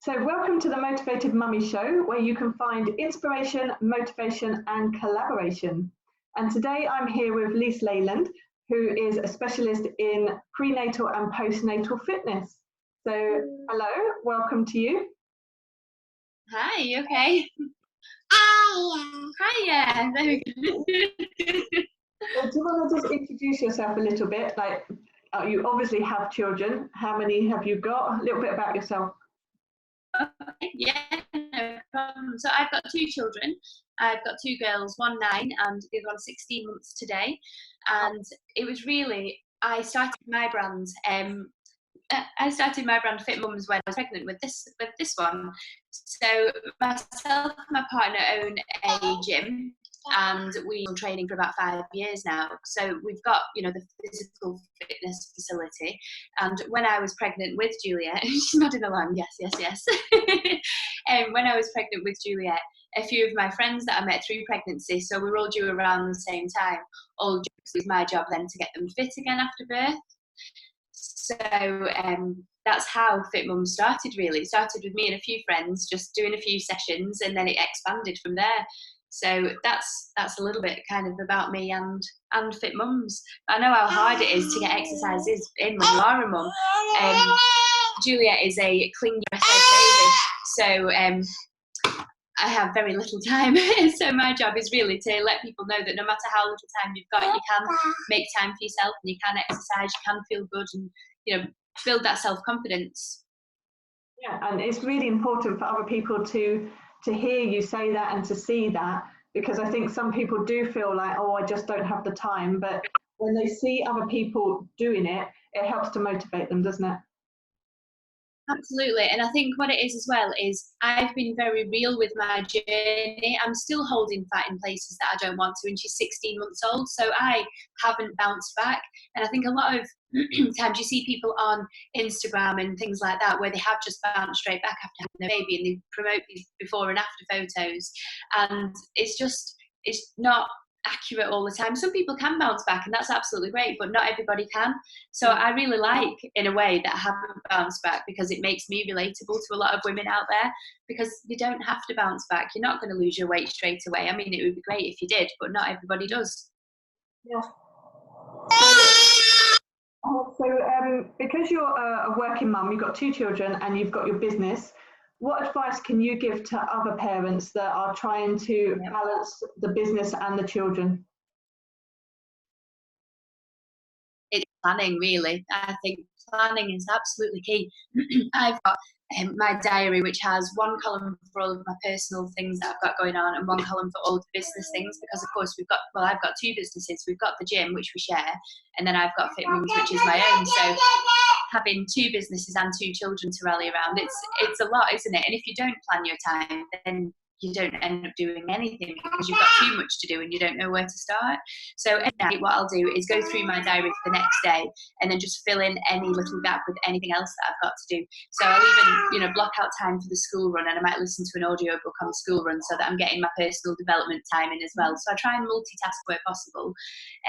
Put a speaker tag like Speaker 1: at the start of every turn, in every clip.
Speaker 1: So welcome to the Motivated Mummies Show, where you can find inspiration, motivation and collaboration. And today I'm here with Lise Leyland, who is a specialist in prenatal and postnatal fitness. So hello, welcome to you.
Speaker 2: Hi, you okay? Hiya. There we go.
Speaker 1: So do you want to just introduce yourself a little bit? Like, you obviously have children. How many have you got? A little bit about yourself.
Speaker 2: Okay, yeah, no problem. So I've got two children. I've got two girls, one 9 and the other one 16 months today. And it was really, I started my brand Fitmums when I was pregnant with this one. So myself and my partner own a gym, and we've been training for about 5 years now. So we've got, the physical fitness facility. And when I was pregnant with Juliet, she's nodding along, yes. And when I was pregnant with Juliet, a few of my friends that I met through pregnancy, so we were all due around the same time, all it was my job then to get them fit again after birth. So that's how Fitmums started, really. It started with me and a few friends just doing a few sessions, and then it expanded from there. So that's a little bit kind of about me and Fitmums. I know how hard it is to get exercises in when you are a mum. Juliet is a clingy baby, so I have very little time. So my job is really to let people know that no matter how little time you've got, you can make time for yourself, and you can exercise, you can feel good, and build that self-confidence.
Speaker 1: Yeah, and it's really important for other people to hear you say that and to see that, because I think some people do feel like, oh, I just don't have the time, but when they see other people doing it, it helps to motivate them, doesn't it?
Speaker 2: Absolutely. And I think what it is as well is I've been very real with my journey. I'm still holding fat in places that I don't want to, and she's 16 months old, so I haven't bounced back. And I think a lot of times you see people on Instagram and things like that where they have just bounced straight back after having a baby, and they promote these before and after photos, and it's not accurate all the time. Some people can bounce back, and that's absolutely great, but not everybody can. So I really like, in a way, that I haven't bounced back, because it makes me relatable to a lot of women out there, because you don't have to bounce back. You're not going to lose your weight straight away. I mean, it would be great if you did, but not everybody does.
Speaker 1: Yeah. Because you're a working mum, you've got two children and you've got your business, what advice can you give to other parents that are trying to balance the business and the children?
Speaker 2: It's planning, really. I think planning is absolutely key. I've got my diary, which has one column for all of my personal things that I've got going on, and one column for all the business things, because of course I've got two businesses. We've got the gym, which we share, and then I've got Fitmums, which is my own. So having two businesses and two children to rally around, it's a lot, isn't it? And if you don't plan your time, then you don't end up doing anything, because you've got too much to do and you don't know where to start. So at night, what I'll do is go through my diary for the next day, and then just fill in any little gap with anything else that I've got to do. So I'll even block out time for the school run, and I might listen to an audiobook on the school run, so that I'm getting my personal development time in as well. So I try and multitask where possible,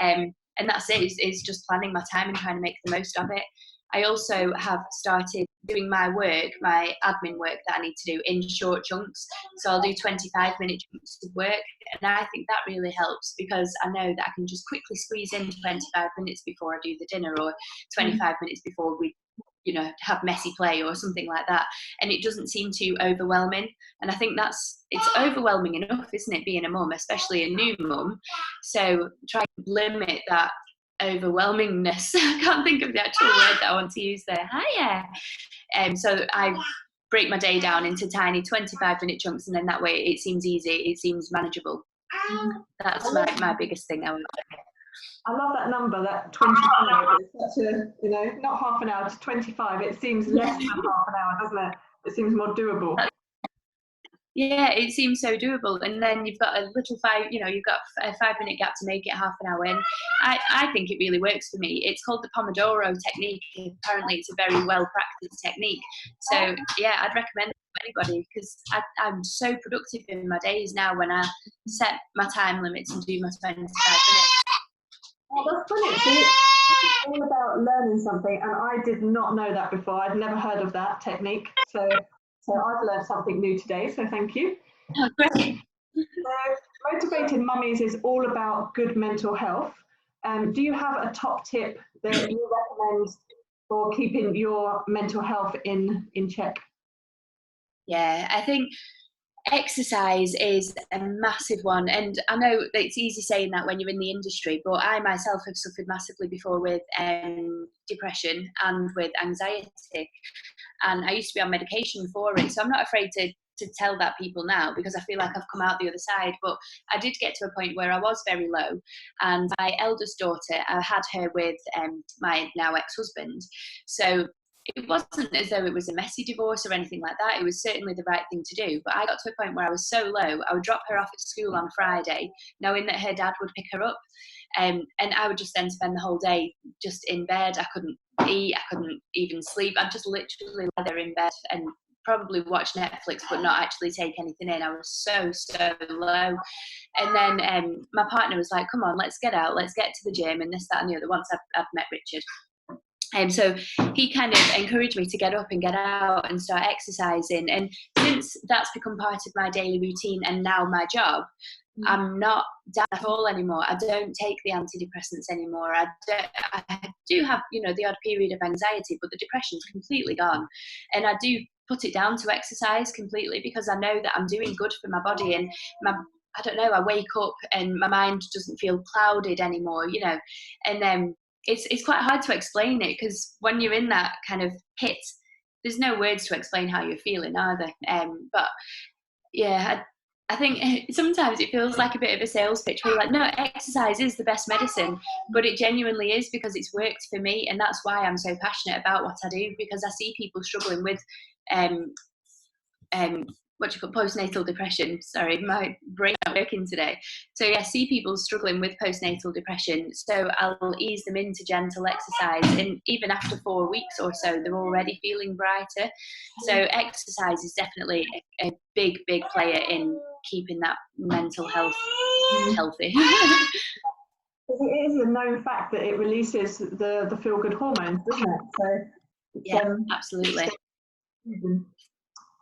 Speaker 2: and that's it. Is just planning my time and trying to make the most of it. I also have started doing my admin work that I need to do in short chunks. So I'll do 25-minute chunks of work. And I think that really helps, because I know that I can just quickly squeeze in 25 minutes before I do the dinner, or 25 minutes before we have messy play or something like that. And it doesn't seem too overwhelming. And I think it's overwhelming enough, isn't it, being a mum, especially a new mum. So try to limit that overwhelmingness. I can't think of the actual word that I want to use there. Hiya. So I break my day down into tiny 25-minute chunks, and then that way it seems easy, it seems manageable. That's my biggest thing. I
Speaker 1: love that number, that 25. It's such a, not half an hour, it's 25. It seems less than half an hour, doesn't it? It seems more doable.
Speaker 2: Yeah, it seems so doable. And then you've got a little you've got a 5-minute gap to make it half an hour in. I think it really works for me. It's called the Pomodoro technique. Apparently it's a very well practiced technique. So yeah, I'd recommend it to anybody, because I'm so productive in my days now when I set my time limits and do my 25 minutes.
Speaker 1: Oh, that's brilliant. See, it's all about learning something, and I did not know that before. I'd never heard of that technique. So So I've learned something new today, so thank you.
Speaker 2: Oh, great.
Speaker 1: So Motivated Mummies is all about good mental health. Do you have a top tip that you recommend for keeping your mental health in check?
Speaker 2: Yeah, I think exercise is a massive one, and I know that it's easy saying that when you're in the industry, but I myself have suffered massively before with depression and with anxiety, and I used to be on medication for it, so I'm not afraid to tell that people now, because I feel like I've come out the other side. But I did get to a point where I was very low, and my eldest daughter, I had her with my now ex-husband, so it wasn't as though it was a messy divorce or anything like that. It was certainly the right thing to do. But I got to a point where I was so low, I would drop her off at school on Friday, knowing that her dad would pick her up. And I would just then spend the whole day just in bed. I couldn't eat, I couldn't even sleep. I'd just literally lie there in bed and probably watch Netflix, but not actually take anything in. I was so low. And then my partner was like, come on, let's get out, let's get to the gym and this, that and the other, once I'd met Richard. So he kind of encouraged me to get up and get out and start exercising. And since that's become part of my daily routine and now my job, I'm not down at all anymore. I don't take the antidepressants anymore. I do have, the odd period of anxiety, but the depression's completely gone. And I do put it down to exercise completely, because I know that I'm doing good for my body, and I don't know, I wake up and my mind doesn't feel clouded anymore, and then it's quite hard to explain it, because when you're in that kind of pit, there's no words to explain how you're feeling, are there? But yeah, I think sometimes it feels like a bit of a sales pitch where you're like, no, exercise is the best medicine, but it genuinely is, because it's worked for me, and that's why I'm so passionate about what I do, because I see people struggling with postnatal depression. Sorry, my brain's not working today. So yeah, I see people struggling with postnatal depression, so I'll ease them into gentle exercise, and even after 4 weeks or so, they're already feeling brighter. So exercise is definitely a big player in keeping that mental health healthy.
Speaker 1: It is a known fact that it releases the feel-good hormones, isn't it? So
Speaker 2: yeah, absolutely.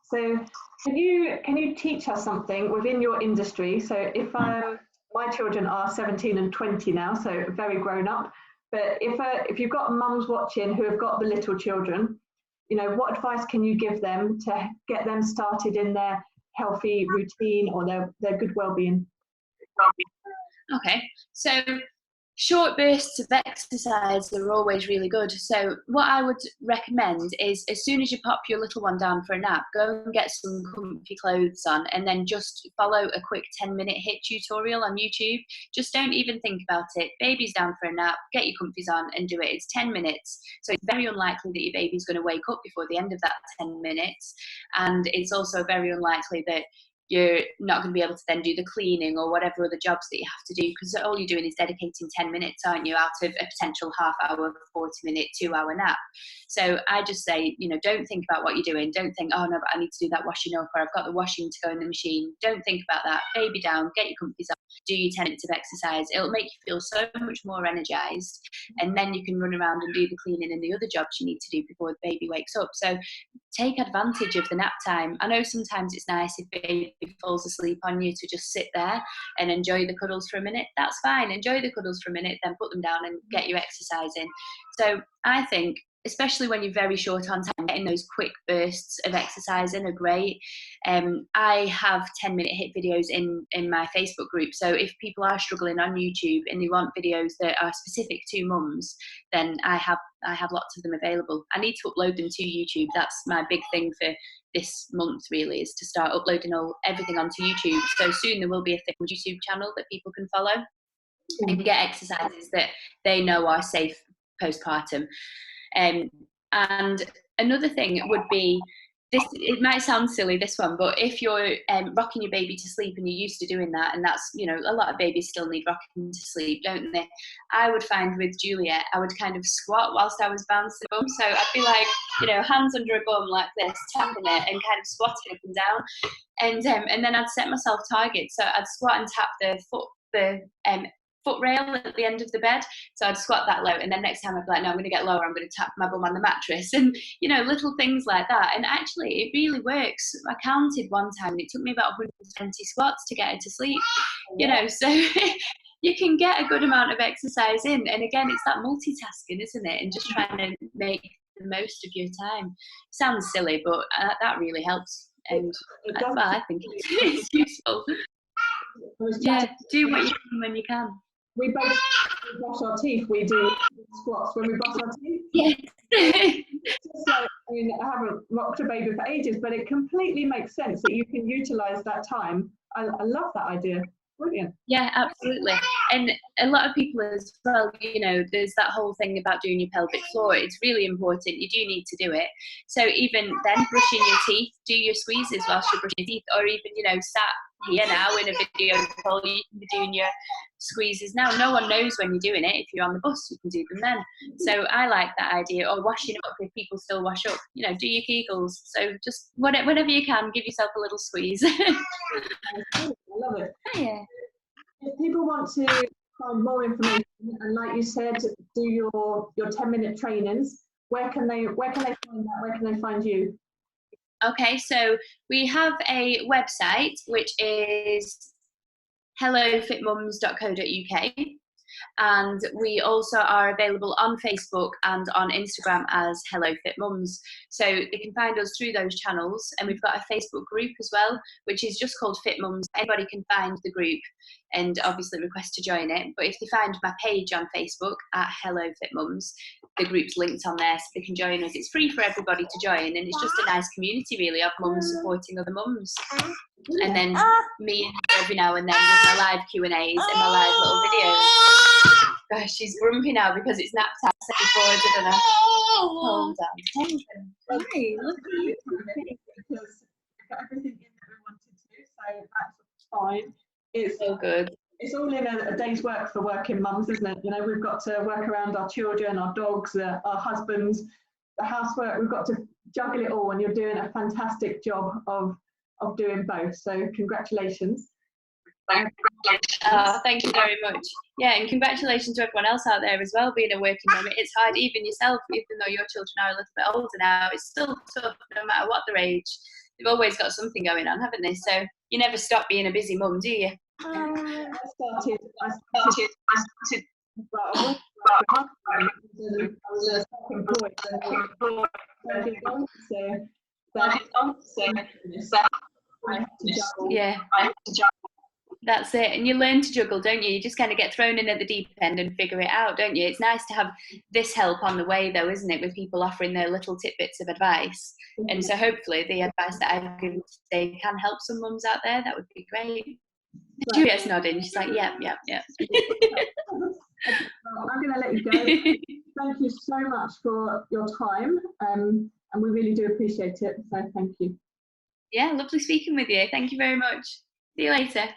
Speaker 1: So can you teach us something within your industry? So if my children are 17 and 20 now, so very grown up, but if you've got mums watching who have got the little children, what advice can you give them to get them started in their healthy routine or their good well-being?
Speaker 2: Okay, so short bursts of exercise are always really good. So what I would recommend is, as soon as you pop your little one down for a nap, go and get some comfy clothes on, and then just follow a quick 10-minute HIIT tutorial on YouTube. Just don't even think about it. Baby's down for a nap, get your comfies on and do it. It's 10 minutes. So it's very unlikely that your baby's going to wake up before the end of that 10 minutes. And it's also very unlikely that you're not going to be able to then do the cleaning or whatever other jobs that you have to do, because all you're doing is dedicating 10 minutes, aren't you, out of a potential half hour, 40-minute, 2-hour nap. So I just say, don't think about what you're doing. Don't think, oh no, but I need to do that washing up, or I've got the washing to go in the machine. Don't think about that. Baby down, get your comfies up, do your 10 minutes of exercise. It'll make you feel so much more energized, and then you can run around and do the cleaning and the other jobs you need to do before the baby wakes up. So take advantage of the nap time. I know sometimes it's nice if baby falls asleep on you to just sit there and enjoy the cuddles for a minute. That's fine. Enjoy the cuddles for a minute, then put them down and get your exercise in. So I think, especially when you're very short on time, getting those quick bursts of exercising are great. I have 10-minute HIIT videos in my Facebook group. So if people are struggling on YouTube and they want videos that are specific to mums, then I have lots of them available. I need to upload them to YouTube. That's my big thing for this month, really, is to start uploading everything onto YouTube. So soon there will be a Fitmums YouTube channel that people can follow and get exercises that they know are safe postpartum. And another thing would be this. It might sound silly, this one, but if you're rocking your baby to sleep and you're used to doing that, and that's, a lot of babies still need rocking to sleep, don't they? I would find with Juliet, I would kind of squat whilst I was bouncing the bum. So I'd be like, hands under a bum like this, tapping it and kind of squatting up and down. And then I'd set myself targets. So I'd squat and tap the foot footrail at the end of the bed. So I'd squat that low, and then next time I'd be like, no, I'm going to get lower, I'm going to tap my bum on the mattress, and little things like that. And actually it really works. I counted one time and it took me about 120 squats to get her to sleep. So you can get a good amount of exercise in, and again, it's that multitasking, isn't it, and just trying to make the most of your time. Sounds silly, but that really helps, and I think it's useful. Do what you can when you can.
Speaker 1: We both brush our teeth. We do squats when we brush our teeth.
Speaker 2: Yes.
Speaker 1: It's like, I haven't rocked a baby for ages, but it completely makes sense that you can utilise that time. I love that idea. Brilliant.
Speaker 2: Yeah, absolutely. And a lot of people as well, there's that whole thing about doing your pelvic floor. It's really important. You do need to do it. So even then, brushing your teeth, do your squeezes whilst you're brushing your teeth, or even, sat here now in a video call, you can be doing your squeezes now. No one knows when you're doing it. If you're on the bus, you can do them then. So I like that idea. Or washing up, if people still wash up, do your Kegels. So just whenever you can, give yourself a little squeeze.
Speaker 1: I love it.
Speaker 2: Yeah.
Speaker 1: If people want to find more information, and like you said, do your 10-minute trainings, where can they find that? Where can they find you?
Speaker 2: Okay, so we have a website which is hellofitmums.co.uk, and we also are available on Facebook and on Instagram as Hello Fit Mums. So they can find us through those channels, and we've got a Facebook group as well, which is just called Fit Mums. Anybody can find the group and obviously request to join it. But if they find my page on Facebook at Hello Fit Mums, the group's linked on there, so they can join us. It's free for everybody to join, and it's just a nice community really of mums supporting other mums. And then me every now and then with my live Q&As and my live little videos. Gosh, she's grumpy now because it's nap time. Forward, I don't know. Hold on.
Speaker 1: Hi, look at you. Because we've got everything in that we wanted to, so that's fine. It's
Speaker 2: so good.
Speaker 1: It's all in a day's work for working mums, isn't it? We've got to work around our children, our dogs, our husbands, the housework. We've got to juggle it all, and you're doing a fantastic job of doing both. So congratulations.
Speaker 2: Thank you very much. Yeah, and congratulations to everyone else out there as well, being a working mum. It's hard, even yourself, even though your children are a little bit older now. It's still tough, no matter what their age. They've always got something going on, haven't they? So you never stop being a busy mum, do you?
Speaker 1: I started
Speaker 2: yeah, that's it. And you learn to juggle, don't you? You just kind of get thrown in at the deep end and figure it out, don't you? It's nice to have this help on the way, though, isn't it, with people offering their little tidbits of advice. And so hopefully the advice that I've given today can help some mums out there. That would be great. Juliet's nodding. She's like, yep.
Speaker 1: I'm going to let you go. Thank you so much for your time, and we really do appreciate it. So thank you.
Speaker 2: Yeah, lovely speaking with you. Thank you very much. See you later.